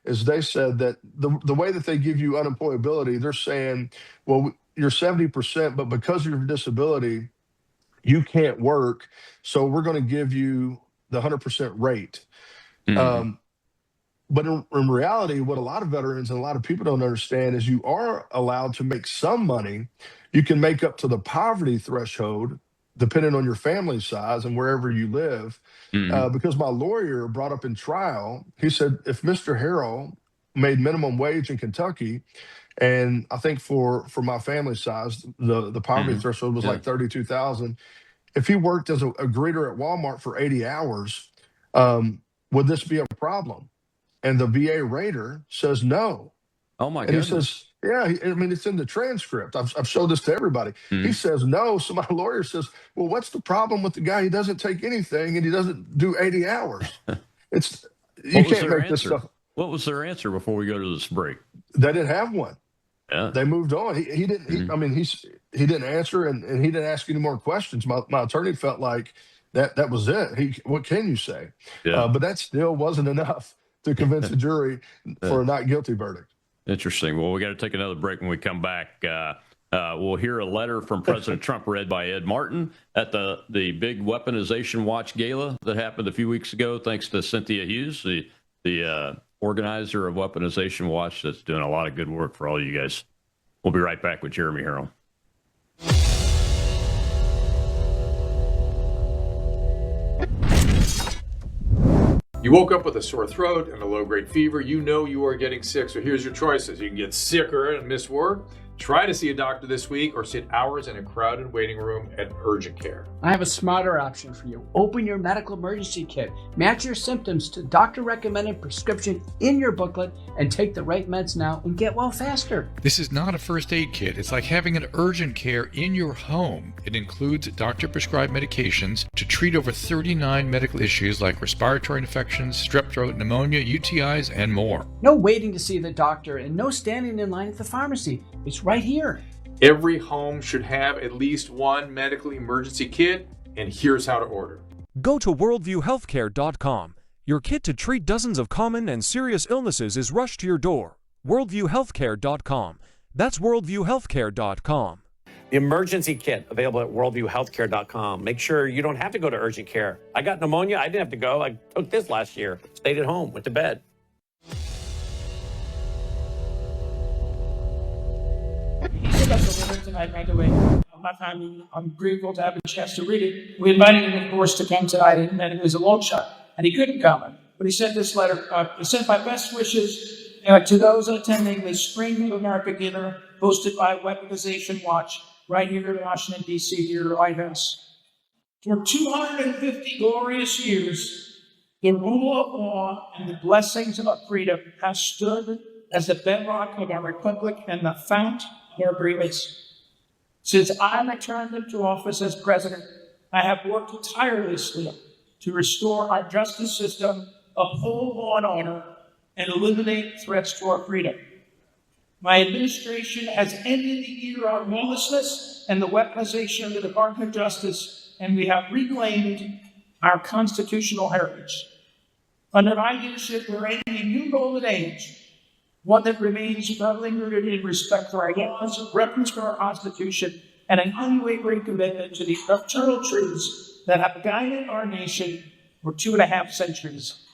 is they said that the way that they give you unemployability, they're saying, well, you're 70%, but because of your disability, you can't work. So we're going to give you the 100% rate. But in reality, what a lot of veterans and a lot of people don't understand is you are allowed to make some money. You can make up to the poverty threshold, depending on your family size and wherever you live. Because my lawyer brought up in trial, he said, if Mr. Harrell made minimum wage in Kentucky, and I think for my family size, the poverty threshold was like 32,000. If he worked as a greeter at Walmart for 80 hours, would this be a problem? And the VA rater says no. Oh my goodness. goodness. He says, yeah, I mean, it's in the transcript. I've showed this to everybody. He says no. So my lawyer says, well, what's the problem with the guy? He doesn't take anything and he doesn't do 80 hours. You can't make this stuff. What was their answer before we go to this break? They didn't have one. They moved on. He didn't. He didn't answer, and he didn't ask any more questions. My attorney felt like that was it. What can you say? But that still wasn't enough to convince a jury for a not guilty verdict. Interesting. Well, we got to take another break. When we come back, we'll hear a letter from President Trump read by Ed Martin at the big Weaponization Watch Gala that happened a few weeks ago, thanks to Cynthia Hughes, the organizer of Weaponization Watch, that's doing a lot of good work for all you guys. We'll be right back with Jeremy Harrell. You woke up with a sore throat and a low-grade fever. You know you are getting sick, so here's your choices. You can get sicker and miss work. Try to see a doctor this week, or sit hours in a crowded waiting room at urgent care. I have a smarter option for you. Open your medical emergency kit. Match your symptoms to doctor-recommended prescription in your booklet and take the right meds now and get well faster. This is not a first aid kit. It's like having an urgent care in your home. It includes doctor-prescribed medications to treat over 39 medical issues like respiratory infections, strep throat, pneumonia, UTIs, and more. No waiting to see the doctor and no standing in line at the pharmacy. It's right here. Every home should have at least one medical emergency kit, and here's how to order. Go to worldviewhealthcare.com. Your kit to treat dozens of common and serious illnesses is rushed to your door. worldviewhealthcare.com. That's worldviewhealthcare.com. The emergency kit available at worldviewhealthcare.com. Make sure you don't have to go to urgent care. I got pneumonia. I didn't have to go. I took this last year. Stayed at home. Went to bed. He got delivered tonight, by the way. I'm grateful to have a chance to read it. We invited him, of course, to come tonight, and it was a long shot, and he couldn't come. But he sent this letter. He sent my best wishes to those attending the Spring of America dinner hosted by Weaponization Watch right here in Washington, D.C., near the White House. For 250 glorious years, the rule of law and the blessings of freedom have stood as the bedrock of our republic and the fount of our agreements. Since I returned into office as president, I have worked tirelessly to restore our justice system, uphold law and order, and eliminate threats to our freedom. My administration has ended the era of lawlessness and the weaponization of the Department of Justice, and we have reclaimed our constitutional heritage. Under my leadership, we're entering a new golden age, one that remains firmly rooted in respect for our laws, reverence for our Constitution, and an unwavering commitment to the eternal truths that have guided our nation for 2.5 centuries.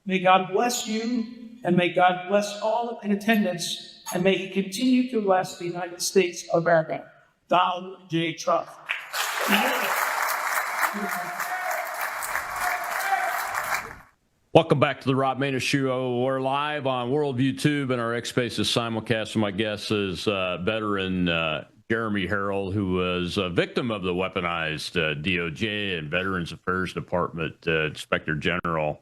May God bless you, and may God bless all in attendance, and may He continue to bless the United States of America. Donald J. Trump. Welcome back to the Rob Maness Show. We're live on Worldview Tube and our X Spaces simulcast. And my guest is veteran Jeremy Harrell, who was a victim of the weaponized DOJ and Veterans Affairs Department Inspector General,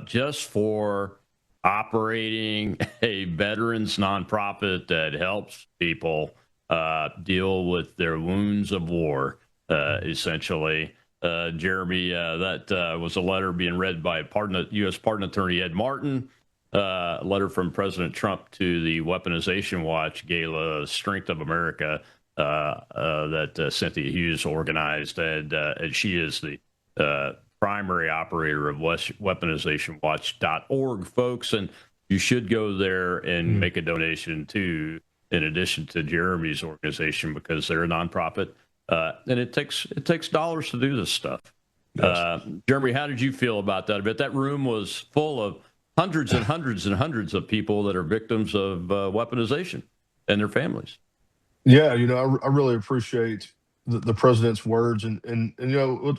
just for operating a veterans nonprofit that helps people deal with their wounds of war, essentially. Jeremy, that was a letter being read by U.S. Pardon Attorney Ed Martin, a letter from President Trump to the Weaponization Watch Gala, Strength of America, that Cynthia Hughes organized, and she is the primary operator of weaponizationwatch.org, folks, and you should go there and make a donation too, in addition to Jeremy's organization, because they're a nonprofit. And it takes dollars to do this stuff. Yes. Jeremy, how did you feel about that? I bet that room was full of hundreds and hundreds and hundreds of people that are victims of weaponization and their families. Yeah, I really appreciate the president's words, and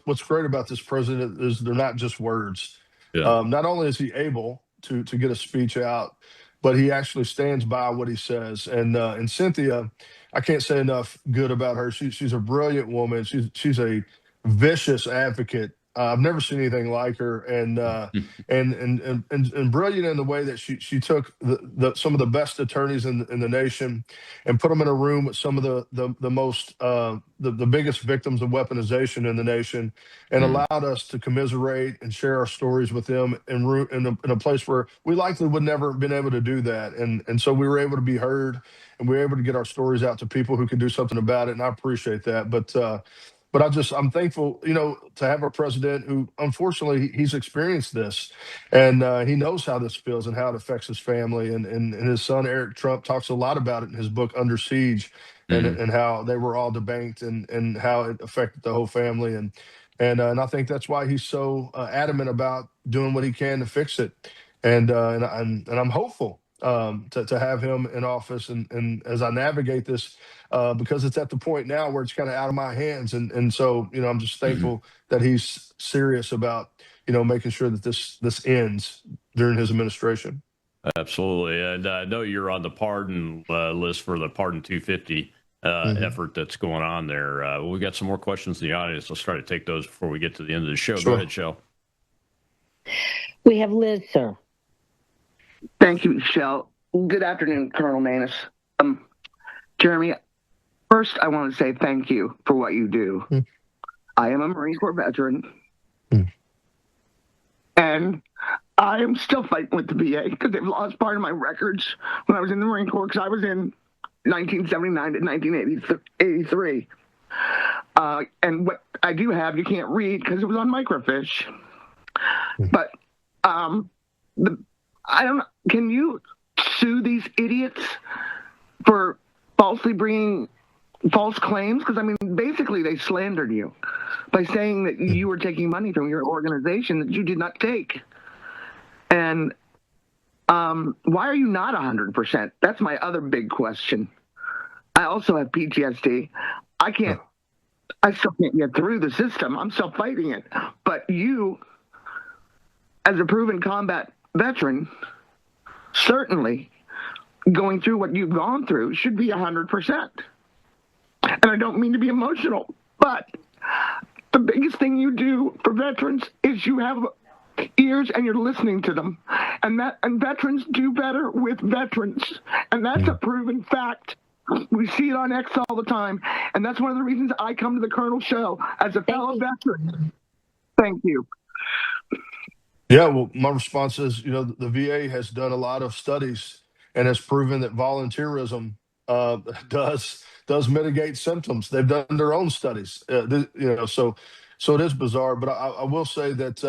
what's great about this president is they're not just words. Yeah. Not only is he able to get a speech out, but he actually stands by what he says. And Cynthia, I can't say enough good about her. She's a brilliant woman. She's a vicious advocate. I've never seen anything like her, and brilliant in the way that she took some of the best attorneys in the nation and put them in a room with some of the most the biggest victims of weaponization in the nation, and allowed us to commiserate and share our stories with them in a place where we likely would never have been able to do that, and so we were able to be heard, and we were able to get our stories out to people who could do something about it, and I appreciate that. But I'm thankful, to have a president who, unfortunately, he's experienced this, and he knows how this feels and how it affects his family. And his son, Eric Trump, talks a lot about it in his book, Under Siege, and how they were all debanked and how it affected the whole family. And I think that's why he's so adamant about doing what he can to fix it. And I'm hopeful to have him in office, and as I navigate this, because it's at the point now where it's kind of out of my hands, and so I'm just thankful that he's serious about making sure that this ends during his administration. Absolutely, and I know you're on the pardon list for the Pardon 250 effort that's going on there. We got some more questions in the audience. Let's try to take those before we get to the end of the show. Sure. Go ahead, Shel. We have Liz, sir. Thank you, Michelle. Good afternoon, Colonel Maness. Jeremy, first I want to say thank you for what you do. I am a Marine Corps veteran, and I am still fighting with the VA because they've lost part of my records when I was in the Marine Corps, because I was in 1979 to 1983. And what I do have, you can't read because it was on microfiche. But I don't know. Can you sue these idiots for falsely bringing false claims? Because, basically they slandered you by saying that you were taking money from your organization that you did not take. And why are you not 100%? That's my other big question. I also have PTSD. I still can't get through the system. I'm still fighting it. But you, as a proven combat veteran, certainly going through what you've gone through should be 100%. And I don't mean to be emotional, but the biggest thing you do for veterans is you have ears and you're listening to them. And veterans do better with veterans. And that's a proven fact. We see it on X all the time. And that's one of the reasons I come to the Colonel Show as a fellow veteran. Thank you. Yeah, well, my response is, the VA has done a lot of studies and has proven that volunteerism uh, does mitigate symptoms. They've done their own studies, so it is bizarre. But I will say that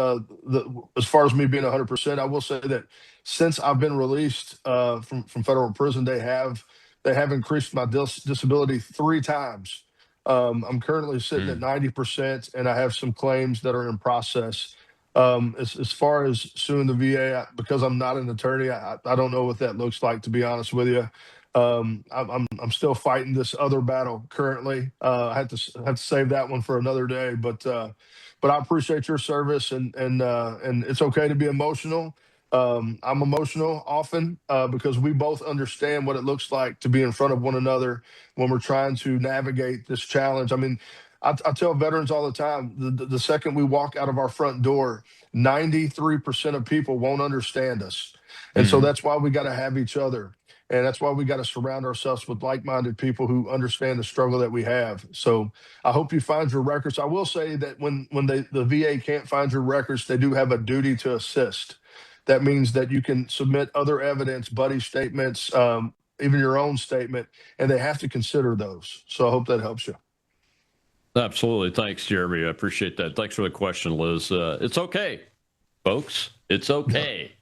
as far as me being 100%, I will say that since I've been released from federal prison, they have increased my disability 3 times. I'm currently sitting at 90%, and I have some claims that are in process. As far as suing the VA, because I'm not an attorney, I don't know what that looks like, to be honest with you. I'm still fighting this other battle currently. I have to save that one for another day. But I appreciate your service, and it's okay to be emotional. I'm emotional often because we both understand what it looks like to be in front of one another when we're trying to navigate this challenge. I mean, I tell veterans all the time, the second we walk out of our front door, 93% of people won't understand us. And so that's why we got to have each other. And that's why we got to surround ourselves with like-minded people who understand the struggle that we have. So I hope you find your records. I will say that when the VA can't find your records, they do have a duty to assist. That means that you can submit other evidence, buddy statements, even your own statement, and they have to consider those. So I hope that helps you. Absolutely. Thanks, Jeremy. I appreciate that. Thanks for the question, Liz. It's okay, folks. It's okay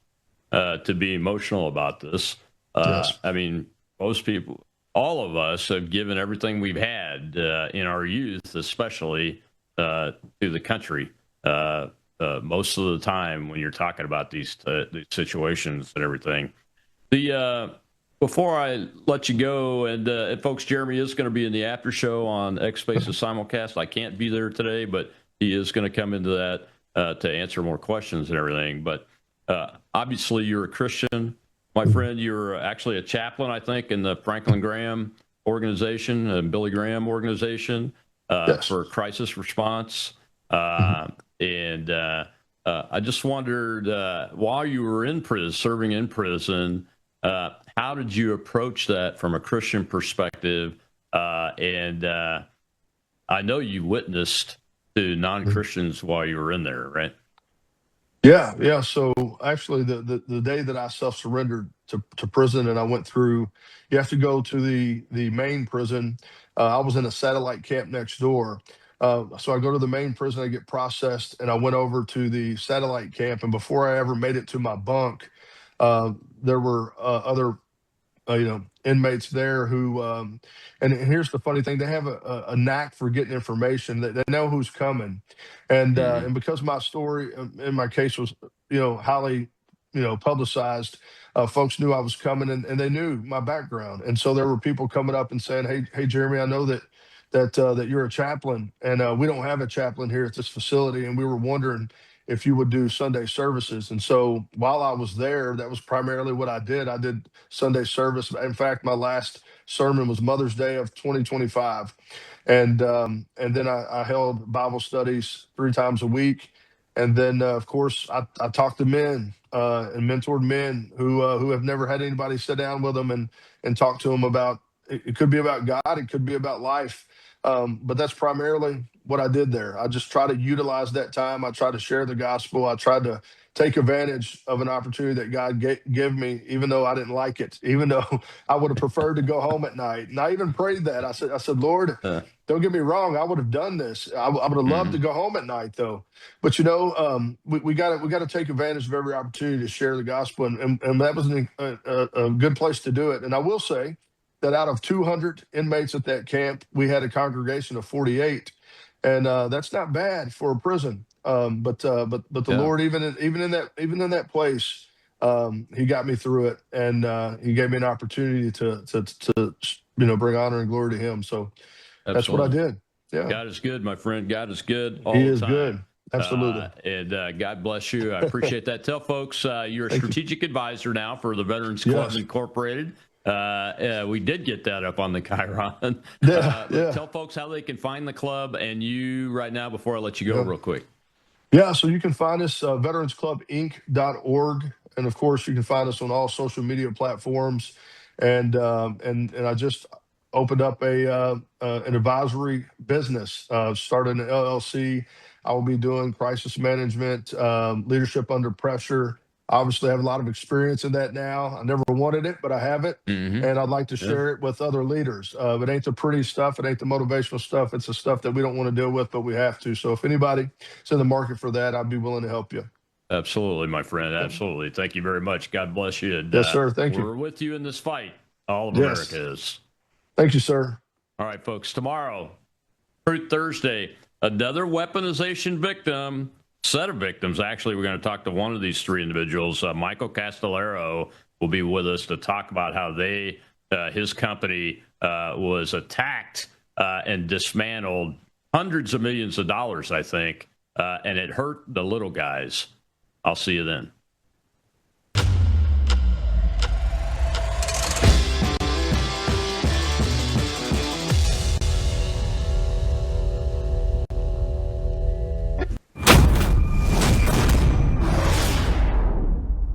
to be emotional about this. Yes. I mean, most people, all of us have given everything we've had in our youth, especially to the country. Most of the time when you're talking about these situations and everything. Before I let you go, and folks, Jeremy is going to be in the after show on X Spaces simulcast. I can't be there today, but he is going to come into that to answer more questions and everything. But obviously, you're a Christian, my friend. You're actually a chaplain, I think, in the Franklin Graham organization and Billy Graham organization for crisis response. And I just wondered, while you were in prison, serving in prison, how did you approach that from a Christian perspective? And I know you witnessed to non-Christians while you were in there, right? Yeah. So actually, the day that I self-surrendered to prison and I went through, you have to go to the main prison. I was in a satellite camp next door. So I go to the main prison, I get processed, and I went over to the satellite camp. And before I ever made it to my bunk, there were other inmates there who, and here's the funny thing, they have a knack for getting information. They know who's coming. And because my story in my case was, highly, publicized, folks knew I was coming, and they knew my background. And so there were people coming up and saying, Hey, Jeremy, I know that you're a chaplain, and we don't have a chaplain here at this facility. And we were wondering if you would do Sunday services. And so while I was there, that was primarily what I did. I did Sunday service. In fact, my last sermon was Mother's Day of 2025. And then I held Bible studies 3 times a week. And then, of course, I talked to men and mentored men who have never had anybody sit down with them and talk to them about, it could be about God, it could be about life. But that's primarily what I did there. I just try to utilize that time. I try to share the gospel. I tried to take advantage of an opportunity that God gave me, even though I didn't like it, even though I would have preferred to go home at night. And I even prayed that. I said, Lord, don't get me wrong, I would have done this. I would have loved to go home at night, though. But we got to take advantage of every opportunity to share the gospel, and that was a good place to do it. And I will say that out of 200 inmates at that camp, we had a congregation of 48, and that's not bad for a prison. But the Lord, even in that place, He got me through it, and He gave me an opportunity to bring honor and glory to Him. So that's what I Absolutely. did. Yeah. God is good, my friend. God is good all He the is time. good. Absolutely. And God bless you. I appreciate that. Tell folks you're a strategic advisor now for the Veterans Club Yes. Incorporated. We did get that up on the Chiron. Yeah. Tell folks how they can find the club and you right now before I let you go real quick. Yeah, so you can find us veteransclubinc.org, and of course you can find us on all social media platforms. And I just opened up an advisory business, started an LLC. I will be doing crisis management, leadership under pressure. Obviously, I have a lot of experience in that now. I never wanted it, but I have it, and I'd like to share it with other leaders. It ain't the pretty stuff. It ain't the motivational stuff. It's the stuff that we don't want to deal with, but we have to. So if anybody's in the market for that, I'd be willing to help you. Absolutely, my friend. Absolutely. Thank you very much. God bless you. And, yes, sir. Thank you. We're with you in this fight. All of America is. Thank you, sir. All right, folks. Tomorrow, Truth Thursday, another weaponization victim. Set of victims. Actually, we're going to talk to one of these three individuals. Michael Castellero will be with us to talk about how his company was attacked and dismantled, hundreds of millions of dollars, I think, and it hurt the little guys. I'll see you then.